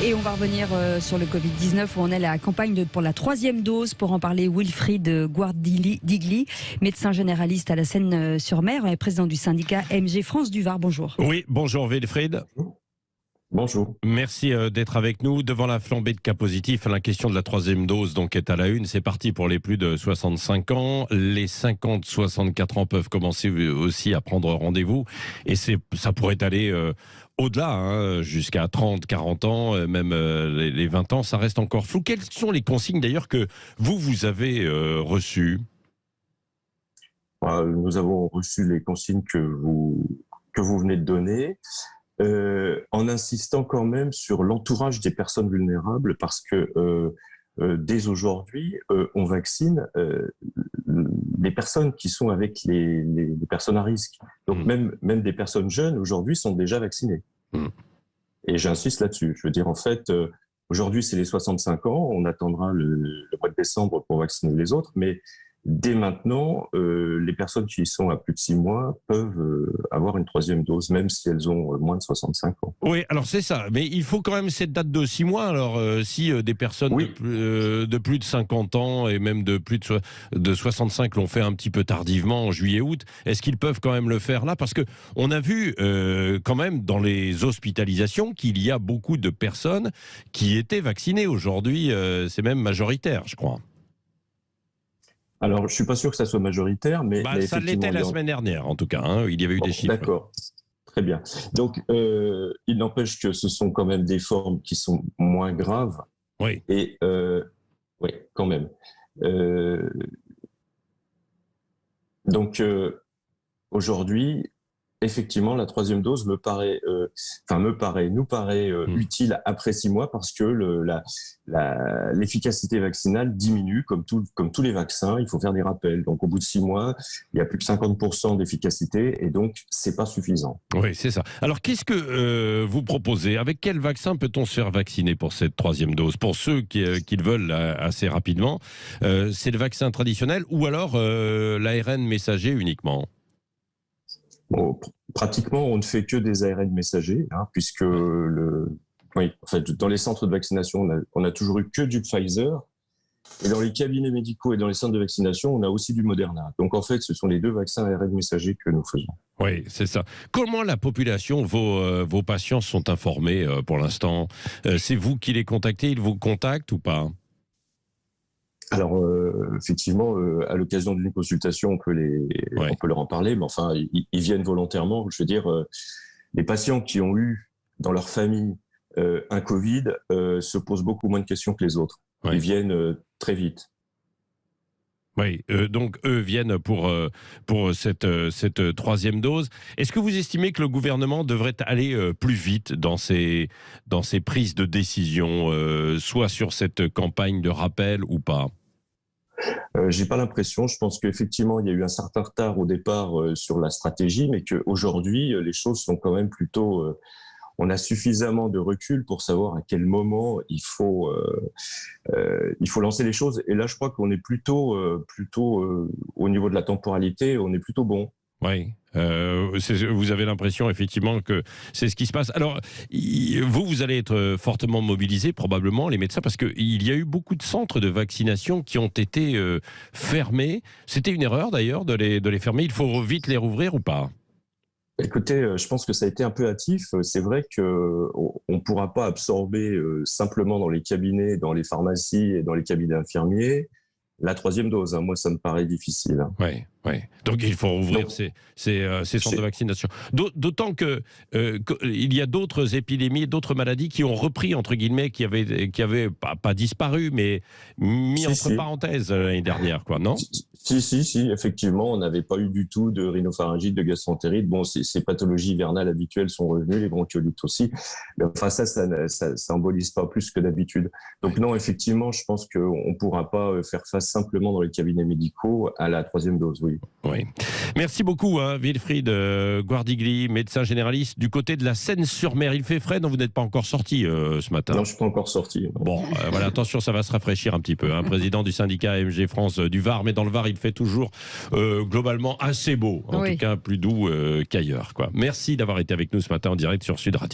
Et on va revenir sur le Covid-19 où on est à la campagne pour la 3e dose. Pour en parler, Wilfried Guardigli, médecin généraliste à la Seine-sur-Mer et président du syndicat MG France du Var. Bonjour. Oui, bonjour Wilfried. Bonjour. Merci d'être avec nous. Devant la flambée de cas positifs, la question de la 3e dose donc est à la une. C'est parti pour les plus de 65 ans. Les 50-64 ans peuvent commencer aussi à prendre rendez-vous. Et ça pourrait aller au-delà, jusqu'à 30-40 ans, même les 20 ans. Ça reste encore flou. Quelles sont les consignes d'ailleurs que vous avez reçues ? Nous avons reçu les consignes que vous venez de donner. En insistant quand même sur l'entourage des personnes vulnérables, parce que dès aujourd'hui, on vaccine les personnes qui sont avec les personnes à risque. Donc même des personnes jeunes aujourd'hui sont déjà vaccinées. Et j'insiste là-dessus. Je veux dire, en fait, aujourd'hui c'est les 65 ans, on attendra le mois de décembre pour vacciner les autres, mais dès maintenant, les personnes qui sont à plus de 6 mois peuvent avoir une 3e dose, même si elles ont moins de 65 ans. Oui, alors c'est ça. Mais il faut quand même cette date de 6 mois. Alors, si des personnes de plus de 50 ans et même de plus de 65 l'ont fait un petit peu tardivement en juillet-août, est-ce qu'ils peuvent quand même le faire là ? Parce qu'on a vu quand même dans les hospitalisations qu'il y a beaucoup de personnes qui étaient vaccinées. Aujourd'hui, c'est même majoritaire, je crois. Alors, je ne suis pas sûr que ça soit majoritaire, mais ça l'était la semaine dernière, en tout cas. Il y avait eu des chiffres. D'accord, très bien. Donc, il n'empêche que ce sont quand même des formes qui sont moins graves. Oui. Et, oui, quand même. Donc, aujourd'hui, effectivement, la 3e dose nous paraît utile après 6 mois, parce que l'efficacité vaccinale diminue comme tous les vaccins. Il faut faire des rappels. Donc, au bout de 6 mois, il y a plus de 50% d'efficacité, et donc c'est pas suffisant. Oui, c'est ça. Alors, qu'est-ce que vous proposez ? Avec quel vaccin peut-on se faire vacciner pour cette 3e dose ? Pour ceux qui le veulent assez rapidement, c'est le vaccin traditionnel ou alors l'ARN messager uniquement ? Bon, pratiquement, on ne fait que des ARN messagers, puisque dans les centres de vaccination, on a toujours eu que du Pfizer. Et dans les cabinets médicaux et dans les centres de vaccination, on a aussi du Moderna. Donc en fait, ce sont les 2 vaccins ARN messagers que nous faisons. Oui, c'est ça. Comment la population, vos patients sont informés pour l'instant ? C'est vous qui les contactez ? Ils vous contactent ou pas ? Alors, effectivement, à l'occasion d'une consultation, on peut leur en parler, mais enfin, ils viennent volontairement. Je veux dire, les patients qui ont eu dans leur famille un Covid se posent beaucoup moins de questions que les autres. Ouais. Ils viennent très vite. Oui, donc eux viennent pour cette 3e dose. Est-ce que vous estimez que le gouvernement devrait aller plus vite dans ses prises de décision, soit sur cette campagne de rappel ou pas ? J'ai pas l'impression. Je pense qu'effectivement, il y a eu un certain retard au départ sur la stratégie, mais qu'aujourd'hui, les choses sont quand même plutôt... on a suffisamment de recul pour savoir à quel moment il faut lancer les choses. Et là, je crois qu'on est plutôt au niveau de la temporalité, on est plutôt bon. Oui, vous avez l'impression effectivement que c'est ce qui se passe. Alors, vous allez être fortement mobilisés, probablement, les médecins, parce qu'il y a eu beaucoup de centres de vaccination qui ont été fermés. C'était une erreur d'ailleurs de les fermer. Il faut vite les rouvrir ou pas ? Écoutez, je pense que ça a été un peu hâtif. C'est vrai qu'on ne pourra pas absorber simplement dans les cabinets, dans les pharmacies et dans les cabinets infirmiers la 3e dose. Moi, ça me paraît difficile. Oui. Donc il faut rouvrir ces centres de vaccination. D'autant qu'il y a d'autres épidémies, d'autres maladies qui ont repris, entre guillemets, qui avaient pas disparu, mais mis entre parenthèses l'année dernière, quoi, non ? Si, effectivement, on n'avait pas eu du tout de rhinopharyngite, de gastroentérite. Bon, ces pathologies hivernales habituelles sont revenues, les bronchiolites aussi. Mais enfin, ça embolise pas plus que d'habitude. Donc non, effectivement, je pense qu'on ne pourra pas faire face simplement dans les cabinets médicaux à la 3e dose, oui. Oui. Merci beaucoup, Wilfried Guardigli, médecin généraliste du côté de la Seine-sur-Mer. Il fait frais, donc vous n'êtes pas encore sorti ce matin. Non, je ne suis pas encore sorti. Bon, voilà, attention, ça va se rafraîchir un petit peu. Président du syndicat MG France du Var, mais dans le Var, il fait toujours globalement assez beau, en tout cas plus doux qu'ailleurs, quoi. Merci d'avoir été avec nous ce matin en direct sur Sud Radio.